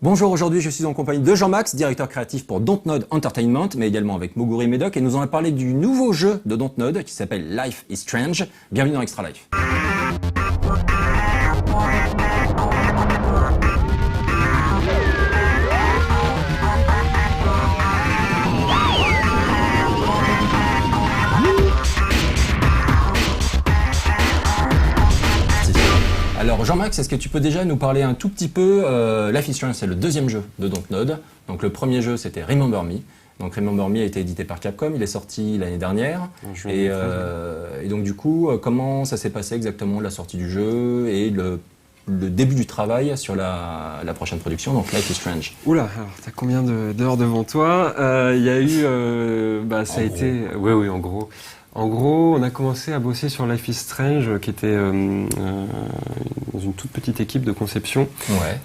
Bonjour, aujourd'hui je suis en compagnie de Jean-Max, directeur créatif pour Dontnod Entertainment, mais également avec Moguri Médoc, et nous allons parler du nouveau jeu de Dontnod qui s'appelle Life is Strange. Bienvenue dans Extra Life. Alors Jean-Max, est-ce que tu peux déjà nous parler un tout petit peu Life is Strange, c'est le deuxième jeu de Dontnod. Donc le premier jeu c'était Remember Me. Donc Remember Me a été édité par Capcom, il est sorti l'année dernière. Et donc du coup, comment ça s'est passé exactement la sortie du jeu et le début du travail sur la prochaine production, donc Life is Strange? Oula, alors t'as combien d'heures devant toi? Il y a eu, ça a été, oui, en gros. En gros, on a commencé à bosser sur Life is Strange, qui était dans une toute petite équipe de conception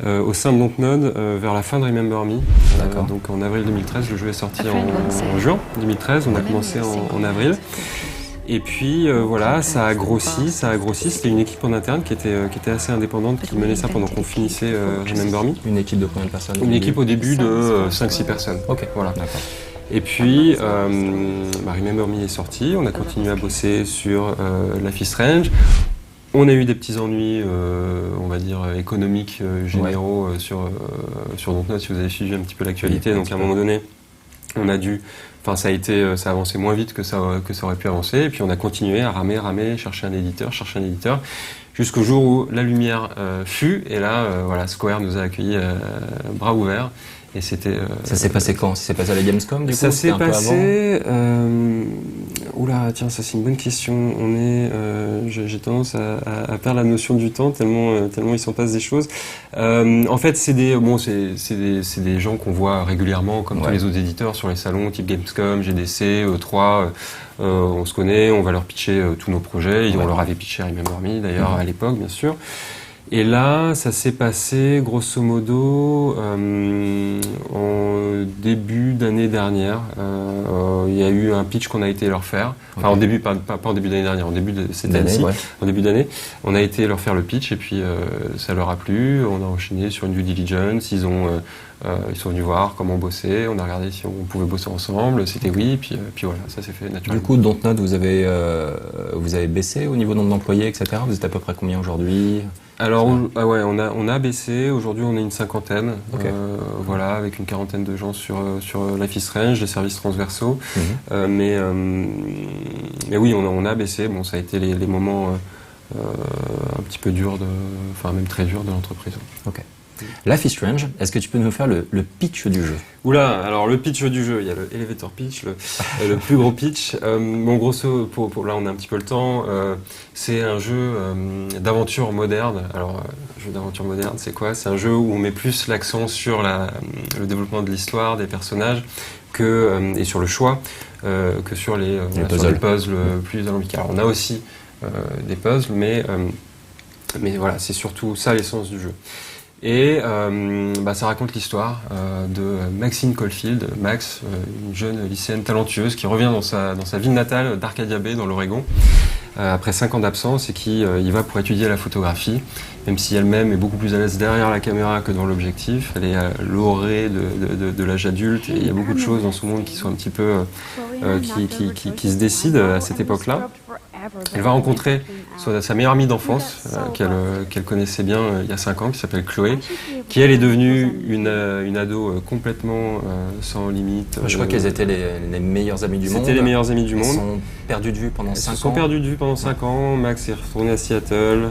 au sein de Dontnod vers la fin de Remember Me. Donc en avril 2013, le jeu est sorti en juin 2013, on a commencé en avril. Et puis voilà, ça a grossi. C'était une équipe en interne qui était assez indépendante, qui menait ça pendant qu'on finissait Remember Me. Une équipe de combien de personnes? Une équipe au début de 5-6 personnes. Ok, voilà. D'accord. Et puis, Remember Me est sorti, on a continué à bosser sur Life is Strange. On a eu des petits ennuis, on va dire, économiques généraux sur Dontnod, si vous avez suivi un petit peu l'actualité. Oui, donc à un moment donné, on a dû... Enfin, ça a avancé moins vite que ça aurait pu avancer. Et puis on a continué à ramer, chercher un éditeur, jusqu'au jour où la lumière fut. Et là, Square nous a accueillis bras ouverts. Et c'était. Ça s'est passé quand? Ça s'est passé à la Gamescom du coup? Ça s'est passé. Oula, tiens, ça c'est une bonne question. J'ai tendance à perdre la notion du temps tellement il s'en passe des choses. En fait, c'est des gens qu'on voit régulièrement, comme tous les autres éditeurs sur les salons, type Gamescom, GDC, E3. On se connaît, on va leur pitcher tous nos projets. On leur avait pitché Remember Me d'ailleurs à l'époque, bien sûr. Et là, ça s'est passé grosso modo en début d'année dernière. Il y a eu un pitch qu'on a été leur faire. Enfin, pas en début d'année dernière, en début de cette année-ci. En début d'année, on a été leur faire le pitch et puis ça leur a plu. On a enchaîné sur une due diligence. Ils sont venus voir comment bosser. On a regardé si on pouvait bosser ensemble. C'était oui. Puis voilà, ça s'est fait naturellement. Du coup, Dontnod, vous avez baissé au niveau nombre d'employés, etc. Vous êtes à peu près combien aujourd'hui? Alors, on a baissé. Aujourd'hui, on est une cinquantaine. Voilà, avec une quarantaine de gens sur Life is Strange, les services transversaux. Mais oui, on a baissé. Bon, ça a été les moments un petit peu durs, même très durs de l'entreprise. Ok. Life is Strange, est-ce que tu peux nous faire le pitch du jeu? Oula, alors le pitch du jeu, il y a le elevator pitch, le plus gros pitch. Grosso, là on a un petit peu le temps, c'est un jeu d'aventure moderne. Alors, jeu d'aventure moderne, c'est quoi? C'est un jeu où on met plus l'accent sur le développement de l'histoire, des personnages, et sur le choix, que sur les puzzles plus alambiqués. Alors on a aussi des puzzles, mais voilà, c'est surtout ça l'essence du jeu. Et ça raconte l'histoire de Maxine Caulfield, Max, une jeune lycéenne talentueuse qui revient dans sa ville natale d'Arcadia Bay dans l'Oregon après 5 ans d'absence et qui y va pour étudier la photographie, même si elle-même est beaucoup plus à l'aise derrière la caméra que dans l'objectif. Elle est à l'orée de l'âge adulte et il y a beaucoup de choses dans ce monde qui sont un petit peu qui se décident à cette époque-là. Elle va rencontrer sa meilleure amie d'enfance qu'elle connaissait bien il y a 5 ans, qui s'appelle Chloé, qui elle est devenue une ado complètement sans limite. Je crois qu'elles étaient les meilleures amies du monde. C'était les meilleures amies du monde. Elles sont perdues de vue pendant 5 ans. Elles se sont perdues de vue pendant 5 ans. Max est retourné à Seattle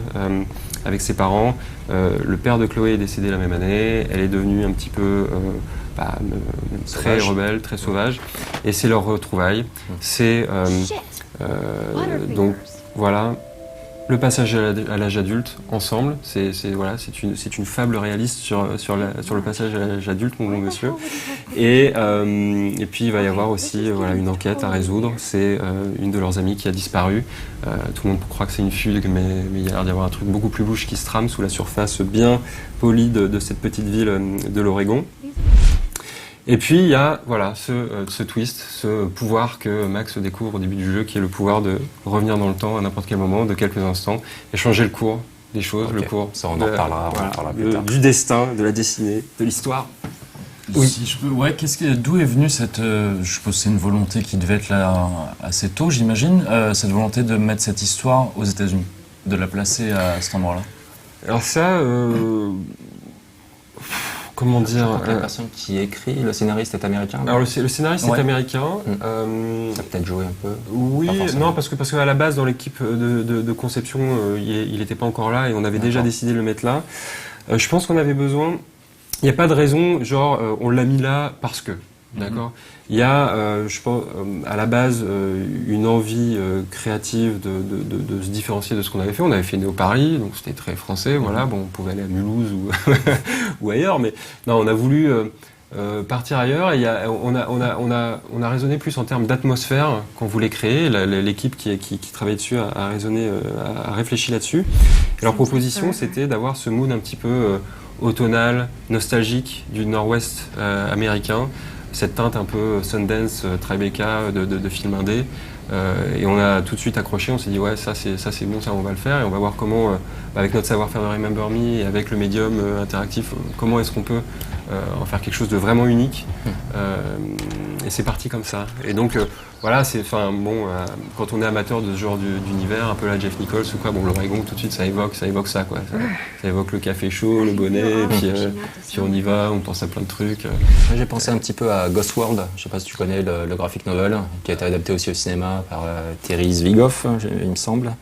avec ses parents. Le père de Chloé est décédé la même année. Elle est devenue un petit peu... très rebelle, très sauvage. Et c'est leur retrouvaille. C'est... donc voilà, le passage à l'âge adulte ensemble, c'est une fable réaliste sur le passage à l'âge adulte, mon bon monsieur. Et puis il va y avoir aussi une enquête à résoudre. C'est une de leurs amies qui a disparu. Tout le monde croit que c'est une fugue, mais il y a l'air d'y avoir un truc beaucoup plus louche qui se trame sous la surface bien polie de cette petite ville de l'Oregon. Et puis il y a ce twist, ce pouvoir que Max découvre au début du jeu, qui est le pouvoir de revenir dans le temps à n'importe quel moment, de quelques instants, et changer le cours des choses, Ok. le cours. Ça, on en reparlera, plus tard. Du destin, de la destinée, de l'histoire. Oui. Si je peux, ouais, d'où est venue cette, je suppose que c'est une volonté qui devait être là assez tôt, j'imagine, cette volonté de mettre cette histoire aux États-Unis, de la placer à cet endroit-là. Alors ça, comment dire La personne qui écrit, le scénariste est américain. Alors le scénariste est américain. Ça a peut-être joué un peu. Oui, Pas forcément. non, parce qu'à la base, dans l'équipe de conception, il n'était pas encore là et on avait déjà décidé de le mettre là. Je pense qu'on avait besoin. Il n'y a pas de raison, genre on l'a mis là parce que. D'accord. Il y a, je pense, à la base, une envie créative de se différencier de ce qu'on avait fait. On avait fait Néo Paris, donc c'était très français. Voilà, bon, on pouvait aller à Mulhouse ou ailleurs, mais non, on a voulu partir ailleurs. Et on a raisonné plus en termes d'atmosphère qu'on voulait créer. L'équipe qui travaillait dessus a raisonné, a réfléchi là-dessus. Et leur proposition, c'était d'avoir ce mood un petit peu automnal, nostalgique du Nord-Ouest américain. Cette teinte un peu Sundance, Tribeca de film indé. Et on a tout de suite accroché, on s'est dit ouais, ça c'est bon, ça on va le faire et on va voir comment, avec notre savoir-faire de Remember Me et avec le médium interactif, comment est-ce qu'on peut en faire quelque chose de vraiment unique. Et c'est parti comme ça. Et donc voilà, quand on est amateur de ce genre d'univers, un peu la Jeff Nichols ou quoi, bon, l'Oregon tout de suite ça évoque ça quoi. Ça évoque le café chaud, le bonnet, et puis on y va, on pense à plein de trucs. J'ai pensé un petit peu à Ghost World, je sais pas si tu connais le graphic novel, qui a été adapté aussi au cinéma par Terry Zwigoff, il me semble.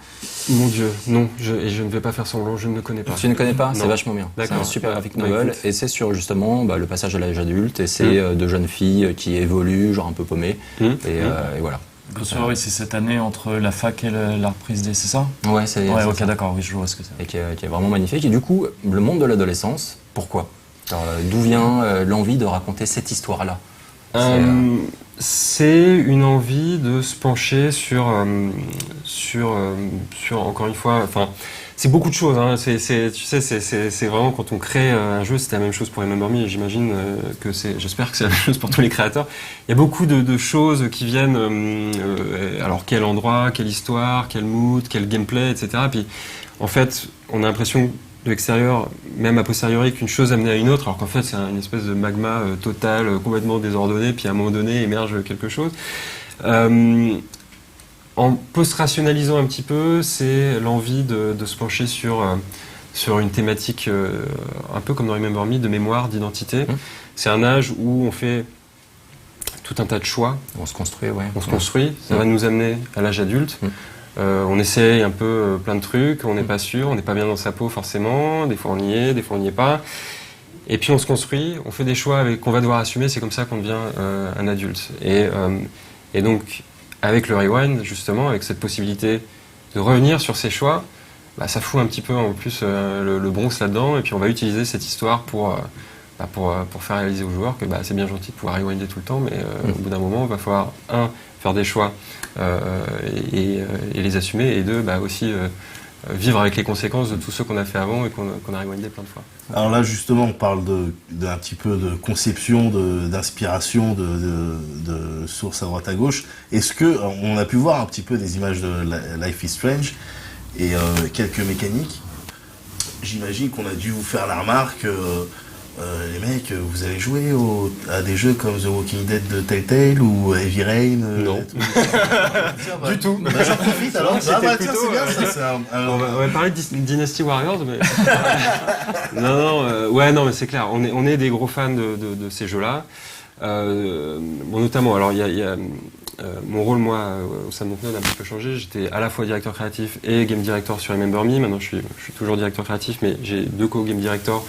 Mon Dieu, non, je ne vais pas faire semblant, je ne le connais pas. Tu ne connais pas? Non. C'est vachement bien. C'est un super graphic novel écoute. et c'est sur justement le passage à l'âge adulte et c'est deux jeunes filles qui évoluent, genre un peu paumées. Et voilà. Grosso modo, oui, c'est cette année entre la fac et la reprise des... C'est ça? Ouais, c'est ok, ça. d'accord, oui, je vois ce que c'est. Et qui est vraiment magnifique. Et du coup, le monde de l'adolescence, pourquoi? Alors, d'où vient l'envie de raconter cette histoire-là? C'est une envie de se pencher sur encore une fois, enfin, c'est beaucoup de choses. Hein. Tu sais, c'est vraiment quand on crée un jeu, c'était la même chose pour Remember Me. J'imagine j'espère que c'est la même chose pour tous les créateurs. Il y a beaucoup de choses qui viennent. Alors quel endroit, quelle histoire, quel mood, quel gameplay, etc. Puis en fait, on a l'impression de l'extérieur, même a posteriori, qu'une chose amenée à une autre, alors qu'en fait c'est une espèce de magma total, complètement désordonné, puis à un moment donné émerge quelque chose. En post-rationalisant un petit peu, c'est l'envie de se pencher sur une thématique un peu comme dans Remember Me, de mémoire, d'identité. C'est un âge où on fait tout un tas de choix. On se construit, ouais. On se construit, ça va nous amener à l'âge adulte. On essaye un peu plein de trucs, on n'est pas sûr, on n'est pas bien dans sa peau forcément, des fois on y est, des fois on n'y est pas. Et puis on se construit, on fait des choix qu'on va devoir assumer, c'est comme ça qu'on devient un adulte. Et donc avec le rewind, justement, avec cette possibilité de revenir sur ses choix, ça fout un petit peu en plus le Bronx là-dedans, et puis on va utiliser cette histoire pour faire réaliser aux joueurs que c'est bien gentil de pouvoir rewinder tout le temps, mais au bout d'un moment, il va falloir, faire des choix et les assumer, et deux, aussi vivre avec les conséquences de tout ce qu'on a fait avant et qu'on a rewindé plein de fois. Alors là, justement, on parle d'un petit peu de conception, d'inspiration, de sources à droite à gauche. Est-ce que on a pu voir un petit peu des images de Life is Strange et quelques mécaniques? J'imagine qu'on a dû vous faire la remarque. Les mecs, vous avez joué à des jeux comme The Walking Dead de Telltale ou Heavy Rain? Non. Du tout. J'en profite alors. C'était Tiens, plutôt, c'est bien ça. On va parler de Dynasty Warriors, mais non, mais c'est clair. On est des gros fans de ces jeux-là. Notamment, alors il y a mon rôle, moi, au sein de Dontnod a un petit peu changé. J'étais à la fois directeur créatif et game director sur Remember Me. Maintenant, je suis toujours directeur créatif, mais j'ai deux co-game directors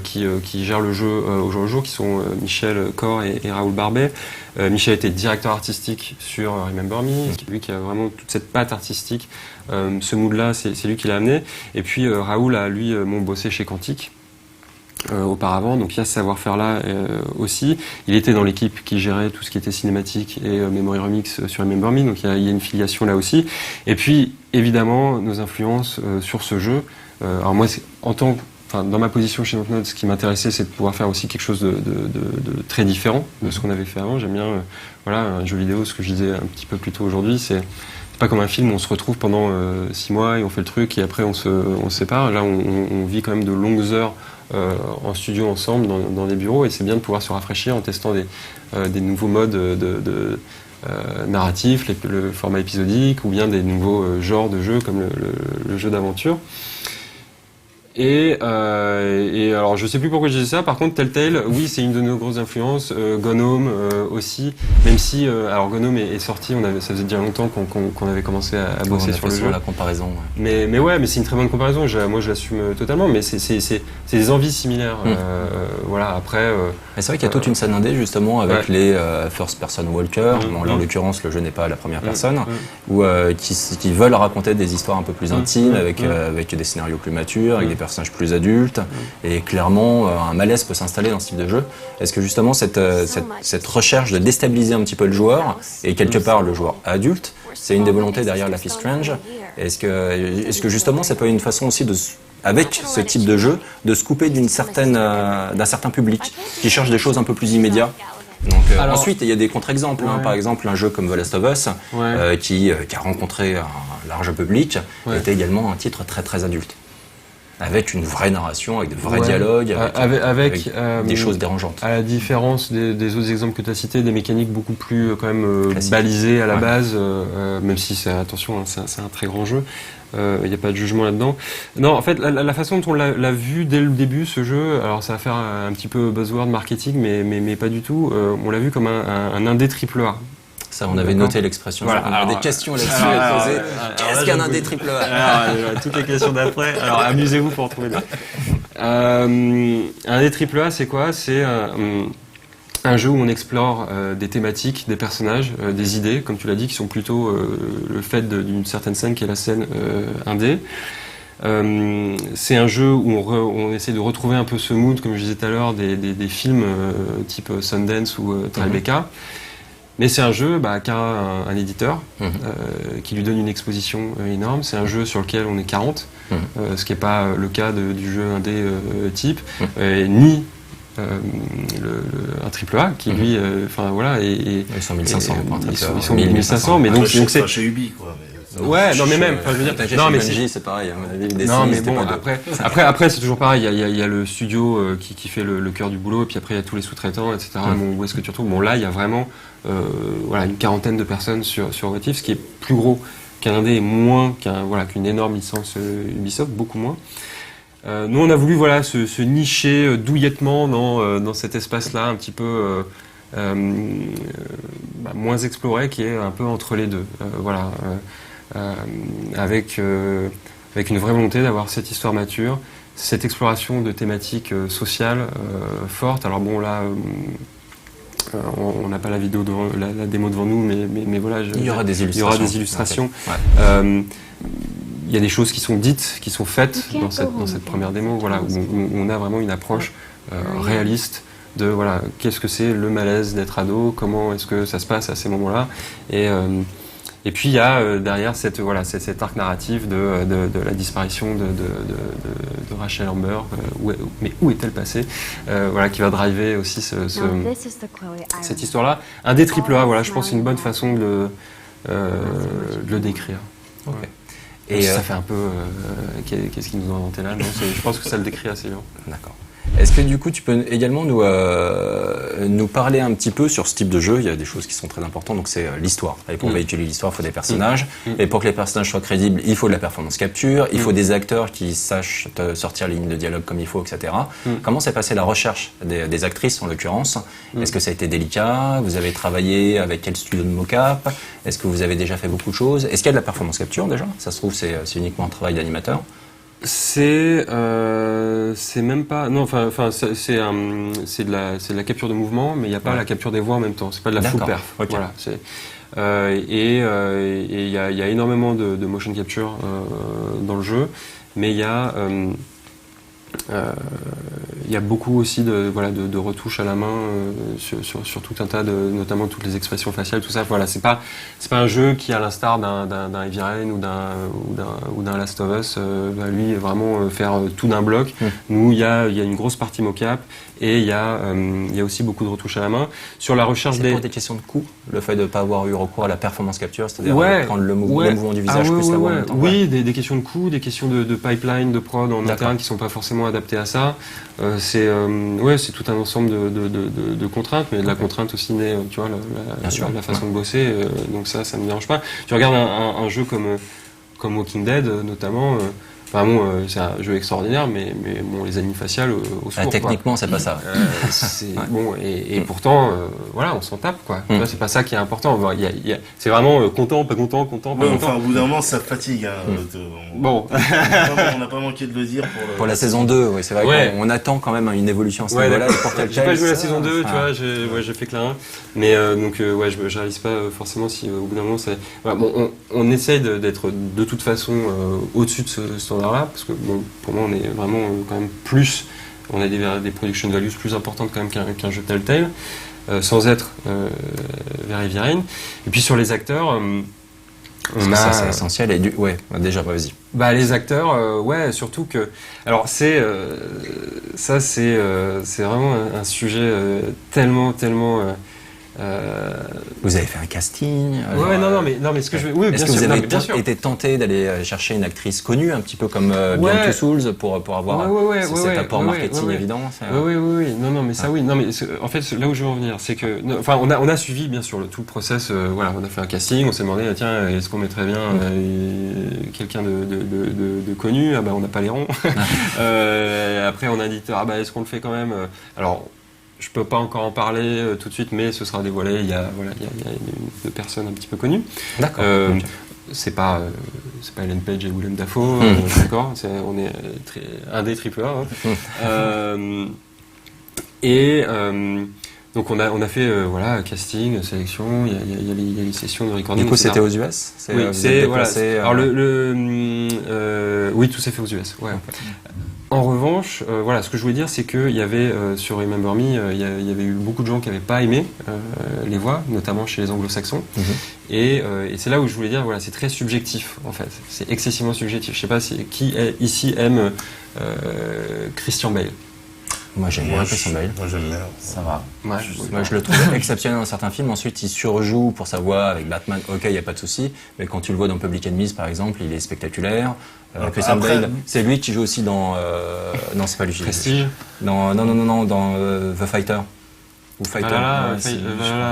qui gèrent le jeu au jour le jour, qui sont Michel Cor et Raoul Barbet. Michel était directeur artistique sur Remember Me, c'est lui qui a vraiment toute cette patte artistique. Ce mood-là, c'est lui qui l'a amené. Et puis Raoul a, lui, bossé chez Quantic. Auparavant, donc il y a ce savoir-faire-là aussi. Il était dans l'équipe qui gérait tout ce qui était cinématique et Memory Remix sur Remember Me, donc il y a une filiation là aussi. Et puis, évidemment, nos influences sur ce jeu. Alors moi, dans ma position chez Dontnod, ce qui m'intéressait, c'est de pouvoir faire aussi quelque chose de très différent de ce qu'on avait fait avant. J'aime bien, un jeu vidéo, ce que je disais un petit peu plus tôt aujourd'hui, C'est pas comme un film où on se retrouve pendant 6 mois et on fait le truc et après on se sépare. Là, on vit quand même de longues heures en studio ensemble, dans des bureaux, et c'est bien de pouvoir se rafraîchir en testant des nouveaux modes narratifs, le format épisodique, ou bien des nouveaux genres de jeux comme le jeu d'aventure. Et alors je sais plus pourquoi je disais ça. Par contre, Telltale, oui, c'est une de nos grosses influences. Gone Home aussi, même si alors Gone Home est sorti, ça faisait déjà longtemps qu'on avait commencé à bosser sur le jeu. La comparaison. Ouais. Mais c'est une très bonne comparaison. Moi, je l'assume totalement. Mais c'est des envies similaires. Voilà. Après. Mais c'est vrai qu'il y a toute une scène indé justement avec les first person walker. Bon, là, en l'occurrence, le jeu n'est pas à la première personne, ou qui veulent raconter des histoires un peu plus intimes avec des scénarios plus matures, avec des personnages plus adultes, et clairement un malaise peut s'installer dans ce type de jeu. Est-ce que justement cette recherche de déstabiliser un petit peu le joueur, et quelque part le joueur adulte, c'est une des volontés derrière Life is Strange? Est-ce que justement c'est pas une façon aussi avec ce type de jeu, de se couper d'un certain public qui cherche des choses un peu plus immédiates? Donc, ensuite, il y a des contre-exemples. Par exemple, un jeu comme The Last of Us, qui a rencontré un large public, était également un titre très très adulte, avec une vraie narration, avec de vrais dialogues, avec des choses dérangeantes. À la différence des autres exemples que tu as cités, des mécaniques beaucoup plus quand même balisées à la base, même si attention, hein, c'est un très grand jeu. Il n'y a pas de jugement là-dedans. Non, en fait, la façon dont on l'a vu dès le début, ce jeu, alors ça va faire un petit peu buzzword marketing, mais pas du tout. On l'a vu comme un indé AAA. Ça, on avait noté l'expression. Voilà. On a des questions là-dessus à poser. Qu'est-ce qu'un indé AAA? Toutes les questions d'après. Alors, amusez-vous pour trouver le. Un indé AAA, c'est quoi? C'est un jeu où on explore des thématiques, des personnages, des idées, comme tu l'as dit, qui sont plutôt le fait d'une certaine scène qui est la scène indé. C'est un jeu où on essaie de retrouver un peu ce mood, comme je disais tout à l'heure, des films type Sundance ou Tribeca. Mais c'est un jeu qui a un éditeur qui lui donne une exposition énorme. C'est un jeu sur lequel on est 40, ce qui n'est pas le cas du jeu indé type, ni un AAA qui lui, enfin voilà, ils sont 1500 pour un AAA. Ils sont 1500, mais donc c'est chez Ubi quoi. Ouais, non mais même, je veux dire, non mais c'est pareil, à mon avis, non mais bon, après c'est toujours pareil, il y a le studio qui fait le cœur du boulot, et puis après il y a tous les sous-traitants, etc. Bon, où est-ce que tu retrouves? Bon, là il y a vraiment une quarantaine de personnes sur Motif, ce qui est plus gros qu'un indé et moins qu'une énorme licence Ubisoft, beaucoup moins. Nous on a voulu se nicher douillettement dans cet espace-là, un petit peu moins exploré, qui est un peu entre les deux. Avec une vraie volonté d'avoir cette histoire mature, cette exploration de thématiques sociales fortes. Alors bon, là, on n'a pas la vidéo la démo devant nous, mais voilà, il y aura des illustrations. Il y a des choses qui sont dites, qui sont faites dans cette première démo, où on a vraiment une approche réaliste de qu'est-ce que c'est le malaise d'être ado, comment est-ce que ça se passe à ces moments-là, et puis il y a derrière cet arc narratif de la disparition de Rachel Amber, mais où est-elle passée, qui va driver aussi cette histoire-là. Un des AAA, je pense que c'est une bonne façon de le décrire. Okay. Et ça fait un peu qu'est-ce qu'ils nous ont inventé là, non, je pense que ça le décrit assez bien. D'accord. Est-ce que du coup tu peux également nous parler un petit peu sur ce type de jeu? Il y a des choses qui sont très importantes, donc c'est l'histoire. Et pour véhiculer l'histoire, il faut des personnages. Et pour que les personnages soient crédibles, il faut de la performance capture, il faut des acteurs qui sachent sortir les lignes de dialogue comme il faut, etc. Comment s'est passée la recherche des actrices en l'occurrence? Est-ce que ça a été délicat? Vous avez travaillé avec quel studio de mocap? Est-ce que vous avez déjà fait beaucoup de choses? Est-ce qu'il y a de la performance capture déjà? Ça se trouve c'est uniquement un travail d'animateur? C'est même pas, non, c'est de la capture de mouvement, mais il n'y a pas la capture des voix en même temps. C'est pas de la full perf. Okay. Voilà. Et il y a énormément de motion capture dans le jeu, mais il y a Il y a beaucoup aussi de retouches à la main sur tout un tas notamment toutes les expressions faciales, tout ça. Voilà, c'est pas un jeu qui, à l'instar d'un Heavy Rain ou d'un Last of Us, va lui vraiment faire tout d'un bloc. Nous, il y a une grosse partie mocap et il y a aussi beaucoup de retouches à la main. Sur la recherche pour des questions de coût, le fait de ne pas avoir eu recours à la performance capture, c'est-à-dire prendre le mouvement du visage plus la voix en même temps. Oui, des questions de coût, des questions de pipeline, de prod en interne qui sont pas forcément adaptées à ça. C'est tout un ensemble de contraintes, mais de la contrainte aussi naît, tu vois, la façon de bosser. Donc ça me dérange pas. Tu regardes un jeu comme Walking Dead, notamment. C'est un jeu extraordinaire, mais bon, les animes faciales au secours. Techniquement, c'est pas ça. Bon, et pourtant, on s'en tape, quoi. Tu vois, c'est pas ça qui est important. C'est vraiment content, pas content, pas content. Enfin, au bout d'un moment, ça fatigue. Bon. On n'a pas manqué de le dire pour la saison 2, oui, c'est vrai qu'on attend quand même une évolution à ce niveau-là. J'ai pas joué la saison 2, tu vois, j'ai fait que la 1. Mais je réalise pas forcément si au bout d'un moment, c'est. Voilà, bon, on essaye d'être de toute façon au-dessus de ce standard-là, parce que bon, pour moi on est vraiment quand même plus, on a des production values plus importantes quand même qu'un jeu Telltale, sans être vers Heavy Rain. Et puis sur les acteurs, ça c'est essentiel et déjà vas-y. Les acteurs, surtout que, alors c'est vraiment un sujet tellement vous avez fait un casting. Mais ce que je veux. Oui, est-ce que vous avez été tenté d'aller chercher une actrice connue, un petit peu comme Beyond Two Souls, pour avoir cet apport marketing évident? Oui. Non, mais ça oui. Non, mais en fait, là où je veux en venir, c'est que, enfin, on a suivi bien sûr tout le process. On a fait un casting, on s'est demandé, tiens, est-ce qu'on mettrait bien quelqu'un de connu? On n'a pas les ronds. Après, on a dit, est-ce qu'on le fait quand même? Alors. Je peux pas encore en parler tout de suite, mais ce sera dévoilé. Il y a deux personnes un petit peu connues. D'accord. C'est pas Ellen Page et Willem Dafoe, d'accord. On est un des triple A. Donc on a fait casting, sélection. Il y a les sessions de recording. Du coup, c'était aux US. Oui, Alors oui, tout s'est fait aux US. Ouais. En revanche, ce que je voulais dire, c'est qu'il y avait sur Remember Me, il y avait eu beaucoup de gens qui n'avaient pas aimé les voix, notamment chez les anglo-saxons. Et c'est là où je voulais dire, c'est très subjectif en fait. C'est excessivement subjectif. Je sais pas qui ici aime Christian Bale. Moi j'aime bien Christian Bale. Moi j'aime bien. Ça va. Moi je le trouve exceptionnel dans certains films. Ensuite il surjoue pour sa voix avec Batman. Ok, il n'y a pas de souci. Mais quand tu le vois dans Public Enemies par exemple, il est spectaculaire. Christian Bale, c'est lui qui joue aussi dans. Non, c'est pas lui. Prestige. Non, dans The Fighter. Ou Fighter.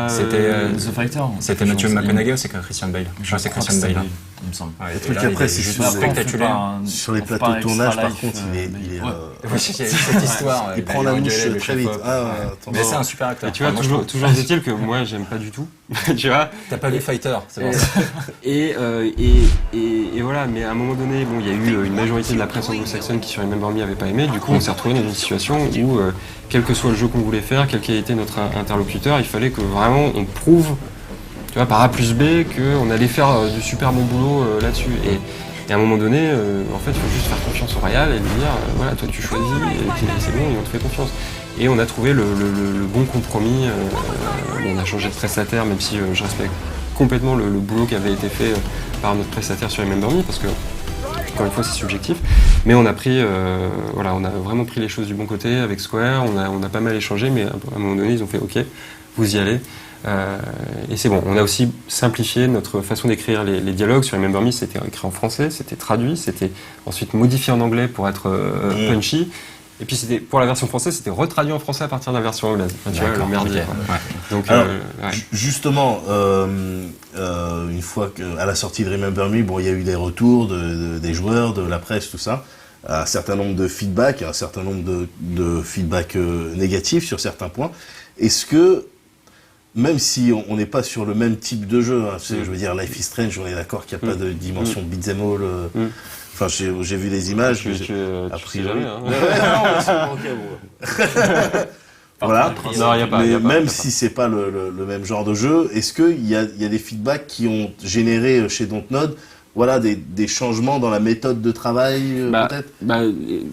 C'était The Fighter. C'était Matthew McConaughey ou c'est Christian Bale? Je crois que c'est Christian Bale. Il me semble. Le truc après, c'est spectaculaire. Sur les plateaux de tournage, par contre, il est. Oui, cette histoire. Il prend la mouche très vite. Mais c'est un super acteur. Et tu vois, toujours est-il que moi, j'aime pas du tout. Tu vois. T'as pas vu Fighter, c'est bon. Et voilà, mais à un moment donné, il y a eu une majorité de la presse anglo-saxonne qui sur Remember Me avait pas aimé. Du coup, on s'est retrouvé dans une situation où, quel que soit le jeu qu'on voulait faire, quel qu'ait été notre interlocuteur, il fallait que vraiment on prouve, tu vois, par A plus B, qu'on allait faire du super bon boulot là-dessus. Et à un moment donné, en fait, il faut juste faire confiance au Royal et lui dire, toi tu choisis, et c'est bon, et on te fait confiance. Et on a trouvé le bon compromis. On a changé de prestataire, même si je respecte complètement le boulot qui avait été fait par notre prestataire sur Remember Me, parce que, encore une fois, c'est subjectif. Mais on a pris, on a vraiment pris les choses du bon côté avec Square. On a pas mal échangé, mais à un moment donné, ils ont fait OK, vous y allez. Et c'est bon. On a aussi simplifié notre façon d'écrire les dialogues. Sur Remember Me, c'était écrit en français, c'était traduit, c'était ensuite modifié en anglais pour être punchy. Et puis pour la version française, c'était retraduit en français à partir de la version anglaise. Tu vois, le merdier. Okay. Donc, alors, justement, une fois à la sortie de Remember Me, il y a eu des retours des joueurs, de la presse, tout ça, un certain nombre de feedbacks, un certain nombre de feedbacks négatifs sur certains points. Est-ce que, même si on n'est pas sur le même type de jeu, je veux dire, Life is Strange, on est d'accord qu'il n'y a pas de dimension beat'em all. Enfin, j'ai vu des images. Tu sais jamais. Voilà. Non, y a pas, mais y a pas, même si c'est pas le même genre de jeu, est-ce qu'il y a des feedbacks qui ont généré chez Dontnod voilà, des changements dans la méthode de travail, peut-être?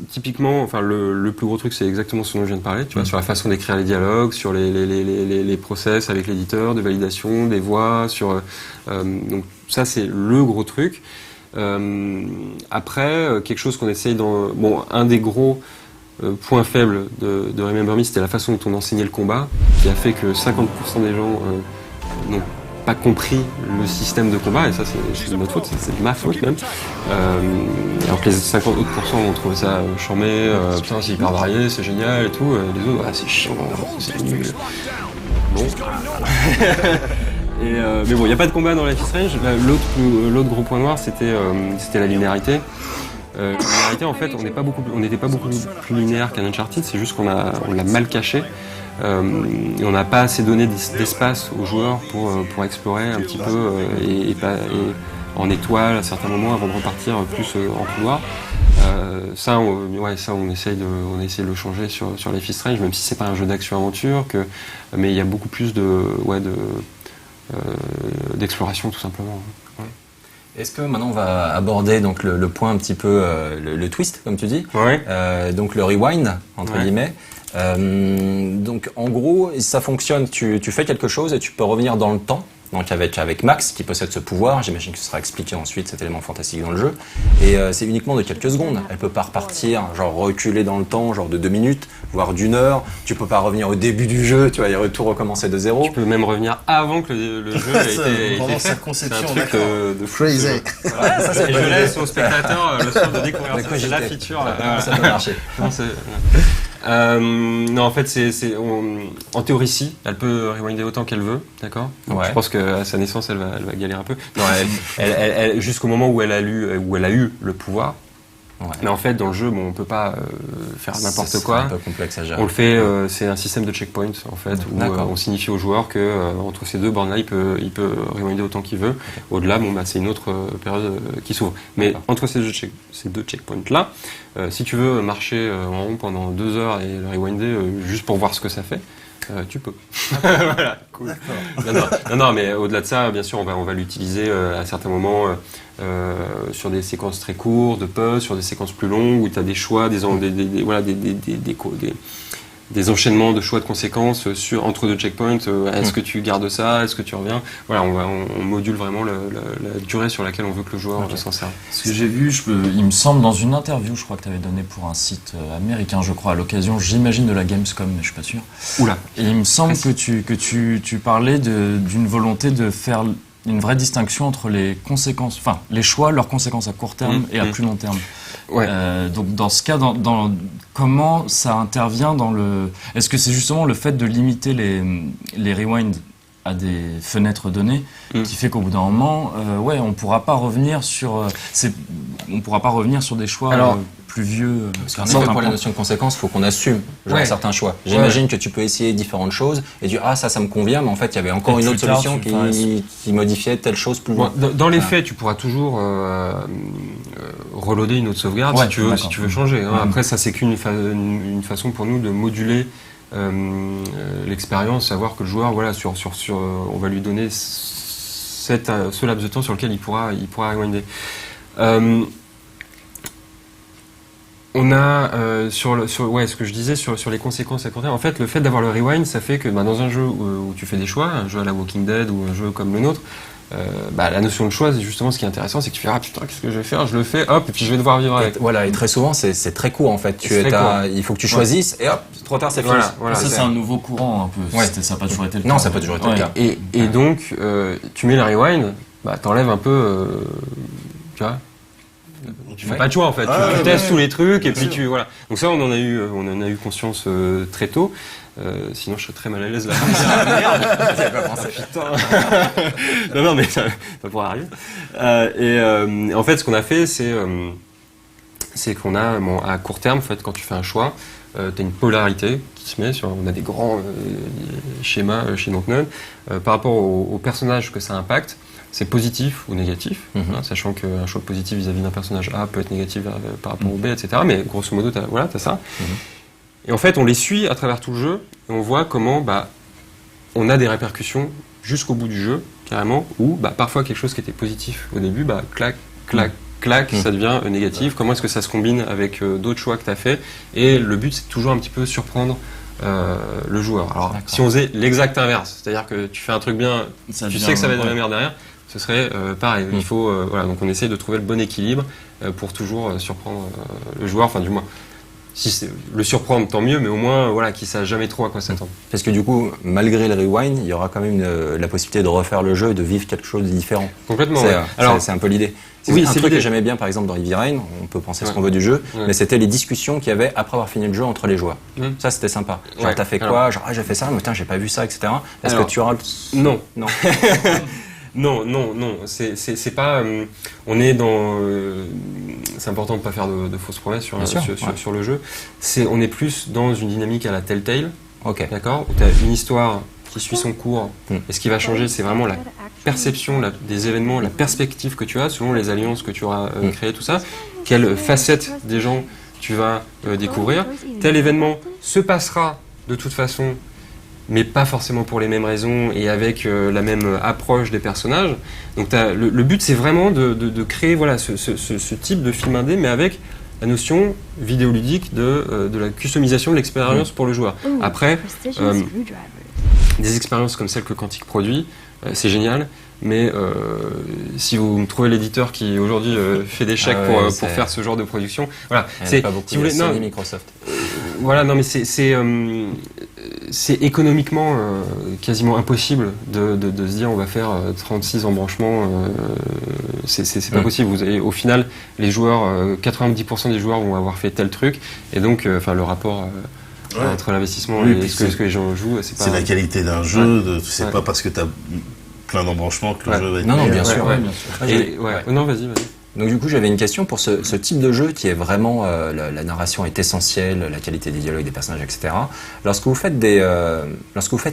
Typiquement, enfin, le plus gros truc, c'est exactement ce dont je viens de parler, tu vois, sur la façon d'écrire les dialogues, sur les process avec l'éditeur, de validation, des voix, donc ça, c'est le gros truc. Après, quelque chose qu'on essaye un des gros points faibles de Remember Me, c'était la façon dont on enseignait le combat, qui a fait que 50% des gens n'ont pas compris le système de combat, et ça c'est de notre faute, c'est de ma faute même. Alors que les 50% ont trouvé ça charmé, putain c'est hyper varié, c'est génial et tout, et les autres, c'est chiant, c'est nul. Bon. Mais bon, il n'y a pas de combat dans Life is Strange. L'autre gros point noir, c'était la linéarité. La linéarité, en fait, on n'était pas beaucoup plus linéaire qu'un Uncharted, c'est juste qu'on l'a mal caché. Et on n'a pas assez donné d'espace aux joueurs pour explorer un petit peu et en étoile à certains moments avant de repartir plus en couloir. Ça, on essaye de le changer sur Life is Strange, même si c'est pas un jeu d'action-aventure, mais il y a beaucoup plus d'exploration tout simplement. Ouais. Est-ce que maintenant on va aborder donc le point un petit peu le twist comme tu dis, donc le rewind entre guillemets. Donc en gros ça fonctionne, tu fais quelque chose et tu peux revenir dans le temps. Donc avec Max qui possède ce pouvoir, j'imagine que ce sera expliqué ensuite cet élément fantastique dans le jeu. Et c'est uniquement de quelques secondes. Elle peut pas repartir, genre reculer dans le temps, genre de 2 minutes, voire d'1 heure. Tu peux pas revenir au début du jeu, tu vas tout recommencer de zéro. Tu peux même revenir avant que le jeu ait été pendant fait. sa conception, c'est un truc de crazy. Voilà, ça, je laisse aux spectateurs le soin de découvrir ça. C'est la feature. Ça peut marcher. Non, en fait, en théorie, si, elle peut rewinder autant qu'elle veut, d'accord. Ouais. Je pense qu'à sa naissance, elle va galérer un peu. Non, elle jusqu'au moment où elle a eu le pouvoir. Ouais. Mais en fait, dans le jeu, on peut pas faire n'importe quoi. C'est un peu complexe à gérer. On le fait, c'est un système de checkpoints en fait, où on signifie au joueur que entre ces deux bornes-là, il peut rewinder autant qu'il veut. Okay. Au-delà, c'est une autre période qui s'ouvre. Mais entre ces deux checkpoints-là, si tu veux marcher en rond pendant 2 heures et le rewinder juste pour voir ce que ça fait, tu peux. Voilà, cool. Non, mais au-delà de ça, bien sûr, on va l'utiliser à certains moments sur des séquences très courtes, de puzzles, sur des séquences plus longues où tu as des choix, des enchaînements de choix de conséquences entre deux checkpoints. Est-ce que tu gardes ça? Est-ce que tu reviens? Voilà, on module vraiment la durée sur laquelle on veut que le joueur s'en serve. Ce que j'ai vu, il me semble, dans une interview, je crois que tu avais donné pour un site américain, je crois, à l'occasion, j'imagine, de la Gamescom, mais je suis pas sûr. Oula. Et il me semble que tu parlais d'une volonté de faire une vraie distinction entre les conséquences, enfin, les choix, leurs conséquences à court terme et à plus long terme. Ouais. Donc dans ce cas, comment ça intervient dans le... Est-ce que c'est justement le fait de limiter les rewinds à des fenêtres données qui fait qu'au bout d'un moment, on pourra pas revenir sur des choix plus vieux. Parce que pour la notion de conséquence, il faut qu'on assume certains choix. J'imagine que tu peux essayer différentes choses et dire ça me convient, mais en fait il y avait encore une autre solution qui modifiait telle chose plus loin. Dans les faits, tu pourras toujours reloader une autre sauvegarde si tu veux changer. Hein. Après ça c'est qu'une une façon pour nous de moduler l'expérience, savoir que le joueur, on va lui donner ce laps de temps sur lequel il pourra rewinder. On a ce que je disais sur les conséquences à court terme. En fait, le fait d'avoir le rewind, ça fait que dans un jeu où tu fais des choix, un jeu à la Walking Dead ou un jeu comme le nôtre, la notion de choix, c'est justement ce qui est intéressant, c'est que tu fais putain, qu'est-ce que je vais faire? Je le fais, hop, et puis je vais devoir vivre avec. Voilà, et très souvent c'est très court en fait. Il faut que tu choisisses et hop, trop tard, c'est fini. Voilà, ça c'est un nouveau courant un peu. Ça n'a pas toujours été le cas. Non, ça n'a pas toujours été le cas. Et donc, tu mets le rewind, t'enlèves un peu, tu vois. Tu fais pas de choix en fait, tu testes tous les trucs et puis voilà. Donc ça on en a eu conscience très tôt. Sinon je serais très mal à l'aise là. Merde, j'avais pas pensé. Putain. non mais ça pourrait arriver. Et en fait ce qu'on a fait c'est qu'on a à court terme en fait quand tu fais un choix, t'as une polarité qui se met on a des grands schémas chez Dontnod par rapport aux personnages que ça impacte. C'est positif ou négatif, sachant qu'un choix positif vis-à-vis d'un personnage A peut être négatif par rapport au B, etc. Mais grosso modo, t'as ça. Et en fait, on les suit à travers tout le jeu, et on voit comment on a des répercussions jusqu'au bout du jeu, carrément, où parfois quelque chose qui était positif au début, clac, clac, clac, ça devient négatif. Comment est-ce que ça se combine avec d'autres choix que tu as fait? Et le but, c'est toujours un petit peu surprendre le joueur. Alors, si on faisait l'exact inverse, c'est-à-dire que tu fais un truc bien, tu sais que ça va être de la merde derrière, ce serait pareil. Il faut, voilà, donc on essaye de trouver le bon équilibre pour toujours surprendre le joueur, enfin du moins. Si c'est le surprendre, tant mieux, mais au moins, voilà, qu'il ne sache jamais trop à quoi s'attendre. Parce que du coup, malgré le rewind, il y aura quand même la possibilité de refaire le jeu et de vivre quelque chose de différent. Complètement. C'est un peu l'idée. C'est un truc que j'aimais bien, par exemple, dans Heavy Rain, on peut penser ce qu'on veut du jeu, mais c'était les discussions qu'il y avait après avoir fini le jeu entre les joueurs. Ça, c'était sympa. Genre, t'as fait quoi? Genre, j'ai fait ça, mais putain, j'ai pas vu ça, etc. Est-ce que tu auras Non. Non. Non. C'est pas. On est dans. C'est important de pas faire de fausses promesses sur le jeu. On est plus dans une dynamique à la Telltale. Ok. D'accord. Où tu as une histoire qui suit son cours. Et ce qui va changer, c'est vraiment la perception des événements, la perspective que tu as selon les alliances que tu auras créées, tout ça. Quelle facette des gens tu vas découvrir. Tel événement se passera de toute façon, mais pas forcément pour les mêmes raisons et avec la même approche des personnages. Donc le but, c'est vraiment de créer voilà, ce type de film indé, mais avec la notion vidéoludique de la customisation de l'expérience pour le joueur. Après, des expériences comme celle que Quantic produit, c'est génial, mais si vous me trouvez l'éditeur qui aujourd'hui fait des chèques pour faire ce genre de production, voilà. C'est pas beaucoup, si vous voulez, Sony, Microsoft. Voilà, non mais c'est économiquement quasiment impossible de se dire on va faire 36 embranchements, c'est pas possible. Vous avez, au final, les joueurs, 90% des joueurs vont avoir fait tel truc, et donc le rapport entre l'investissement et ce que les gens jouent, c'est pas... C'est la qualité d'un jeu, c'est pas parce que tu as plein d'embranchements que le jeu va être... Non, bien sûr. Non, vas-y. Donc du coup, j'avais une question pour ce type de jeu qui est vraiment la narration est essentielle, la qualité des dialogues, des personnages, etc. Lorsque vous faites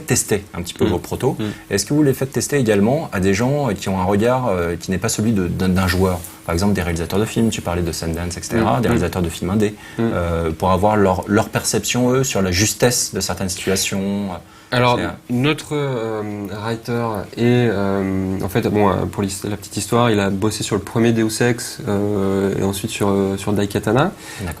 tester un petit peu vos protos, est-ce que vous les faites tester également à des gens qui ont un regard qui n'est pas celui d'un joueur? Par exemple, des réalisateurs de films, tu parlais de Sundance, etc., des réalisateurs de films indés, pour avoir leur perception, eux, sur la justesse de certaines situations. Alors, notre writer est, en fait, pour la petite histoire, il a bossé sur le premier Deus Ex et ensuite sur Daikatana.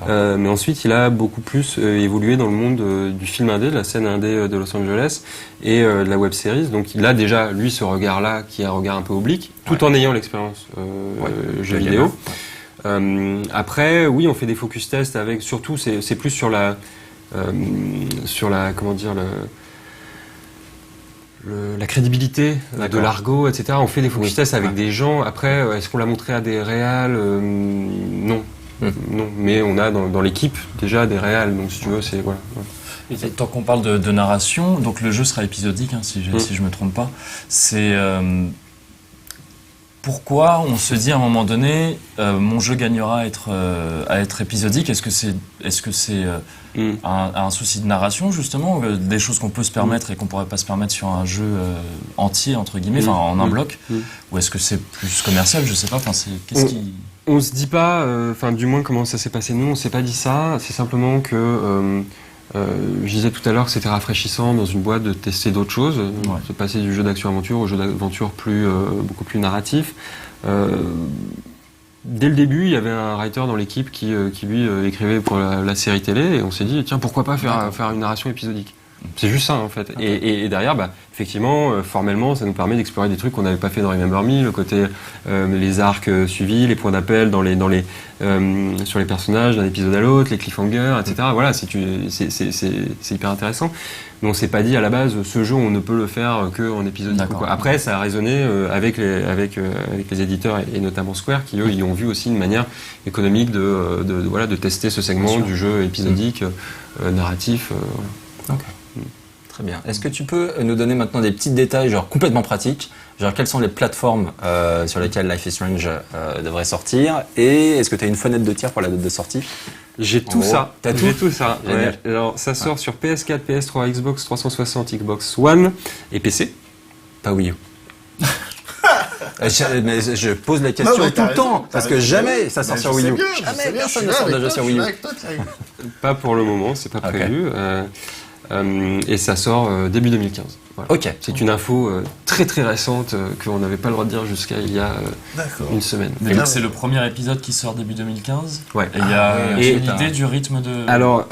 Mais ensuite, il a beaucoup plus évolué dans le monde du film indé, de la scène indé de Los Angeles et de la web series. Donc, il a déjà, lui, ce regard-là, qui est un regard un peu oblique, tout en ayant l'expérience jeu vidéo. Après, oui, on fait des focus tests avec, surtout, c'est plus sur la comment dire, la crédibilité de l'argot, etc. On fait des focus tests avec des gens. Après, est-ce qu'on l'a montré à des réals? Non. Non. Mais on a dans l'équipe déjà des réals. Donc, si tu veux, c'est... Voilà. Et tant qu'on parle de narration, donc le jeu sera épisodique, hein, si je me trompe pas. C'est... Pourquoi on se dit à un moment donné, mon jeu gagnera à être épisodique? Est-ce que c'est un souci de narration, justement, des choses qu'on peut se permettre et qu'on pourrait pas se permettre sur un jeu entier, entre guillemets, en un bloc? Ou est-ce que c'est plus commercial? Je sais pas. On se dit pas, du moins comment ça s'est passé. Nous, on s'est pas dit ça. C'est simplement que je disais tout à l'heure que c'était rafraîchissant dans une boîte de tester d'autres choses, de passer du jeu d'action-aventure au jeu d'aventure beaucoup plus narratif. Dès le début, il y avait un writer dans l'équipe qui lui écrivait pour la série télé, et on s'est dit tiens, pourquoi pas faire une narration épisodique. C'est juste ça en fait. Et derrière, effectivement, formellement, ça nous permet d'explorer des trucs qu'on n'avait pas fait dans Remember Me, le côté les arcs suivis, les points d'appel sur les personnages d'un épisode à l'autre, les cliffhangers, etc. Voilà, c'est hyper intéressant. Mais on s'est pas dit à la base, ce jeu, on ne peut le faire qu'en épisode. Après, ça a résonné avec les éditeurs et notamment Square, qui eux, ils ont vu aussi une manière économique de tester ce segment du jeu épisodique, narratif. Ok. Très bien. Est-ce que tu peux nous donner maintenant des petits détails, genre complètement pratiques, genre quelles sont les plateformes sur lesquelles Life is Strange devrait sortir, et est-ce que tu as une fenêtre de tir pour la date de sortie? J'ai tout ça. T'as tout? J'ai tout ça. Ouais. Alors, ça sort sur PS4, PS3, Xbox 360, Xbox One et PC. Pas Wii U. Mais je pose la question tout le temps, parce que jamais ça sort sur Wii U. Jamais personne ne sort déjà sur Wii U. Pas pour le moment, c'est pas prévu. Et ça sort début 2015. Voilà. Ok. C'est une info très très récente qu'on n'avait pas le droit de dire jusqu'à il y a D'accord. une semaine. Mais donc, c'est le premier épisode qui sort début 2015. Ouais. Et il y a oui, une ensuite, idée du rythme de. Alors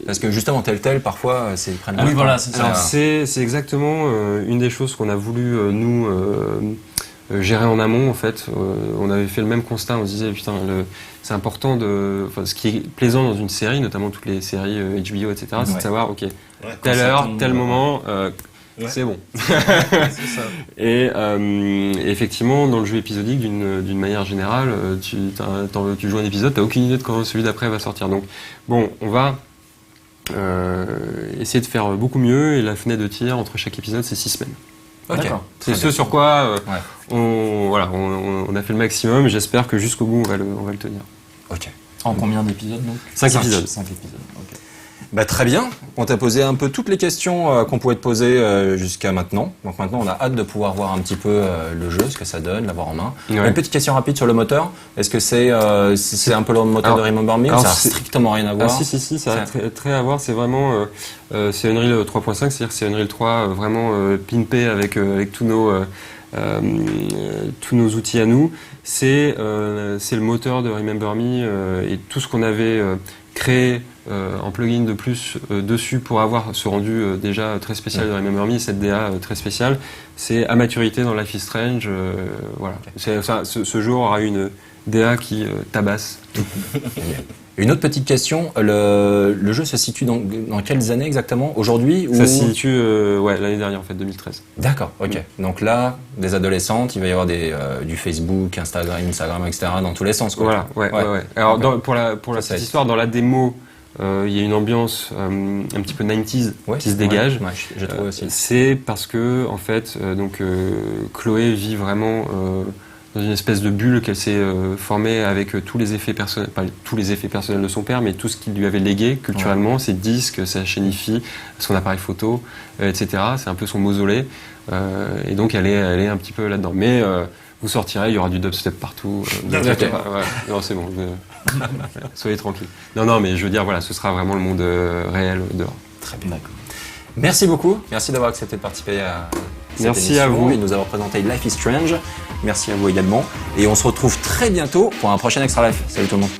Parce que justement, tel, parfois, c'est ils prennent Ah oui, le voilà, temps. c'est ça. alors c'est exactement une des choses qu'on a voulu nous gérer en amont en fait. On avait fait le même constat, on se disait putain c'est important de. Enfin, ce qui est plaisant dans une série, notamment toutes les séries HBO etc. C'est de Ouais. savoir ok Ouais, telle ça heure, tombe, tel ouais. moment. Ouais. C'est bon. c'est ça. Et effectivement, dans le jeu épisodique, d'une manière générale, tu joues un épisode, t'as aucune idée de quand celui d'après va sortir. Donc, bon, on va essayer de faire beaucoup mieux. Et la fenêtre de tir entre chaque épisode, c'est 6 semaines. Ok. D'accord. C'est Très ce bien. sur quoi Ouais. on a fait le maximum. J'espère que jusqu'au bout, on va le tenir. Ok. En combien d'épisodes donc 5 épisodes. 5 épisodes, ok. Bah, très bien. On t'a posé un peu toutes les questions qu'on pouvait te poser jusqu'à maintenant. Donc maintenant, on a hâte de pouvoir voir un petit peu le jeu, ce que ça donne, l'avoir en main. Ouais. Une petite question rapide sur le moteur. Est-ce que c'est un peu le moteur Alors- de Remember Me ou alors ça a c'est- strictement rien à Ah voir? si, ça a C'est- très à voir. C'est vraiment c'est Unreal 3.5, c'est-à-dire que c'est Unreal 3 vraiment pimpé avec tous nos outils à nous. C'est le moteur de Remember Me et tout ce qu'on avait créé en plugin de plus dessus pour avoir ce rendu déjà très spécial de Remember Me, cette DA très spéciale. C'est à maturité dans Life is Strange. Voilà. Ce jeu aura une DA qui tabasse. Une autre petite question. Le jeu se situe dans quelles années exactement? Aujourd'hui ou... Ça se situe l'année dernière en fait, 2013. D'accord, ok. Donc là, des adolescentes, il va y avoir du Facebook, Instagram, etc. dans tous les sens, quoi. Voilà, Ouais. ouais. Alors Ok. pour la Ça, petite ça va être- histoire, dans la démo, il y a une ambiance un petit peu 90s Ouais, qui se dégage. Ouais, j'ai trouvé aussi. C'est parce que en fait, Chloé vit vraiment dans une espèce de bulle qu'elle s'est formée avec tous les effets personnels, pas tous les effets personnels de son père, mais tout ce qu'il lui avait légué culturellement, ses disques, sa chaîne hi-fi, son appareil photo, etc. C'est un peu son mausolée, et donc elle est un petit peu là-dedans. Mais vous sortirez, il y aura du dubstep partout. Ne vous inquiétez pas. Ouais. Non, c'est bon. Soyez tranquille. Non, mais je veux dire, voilà, ce sera vraiment le monde réel dehors. Très bien. Merci beaucoup. Merci d'avoir accepté de participer à cette Merci émission à vous. et de nous avoir présenté Life is Strange. Merci à vous également. Et on se retrouve très bientôt pour un prochain Extra Life. Salut tout le monde.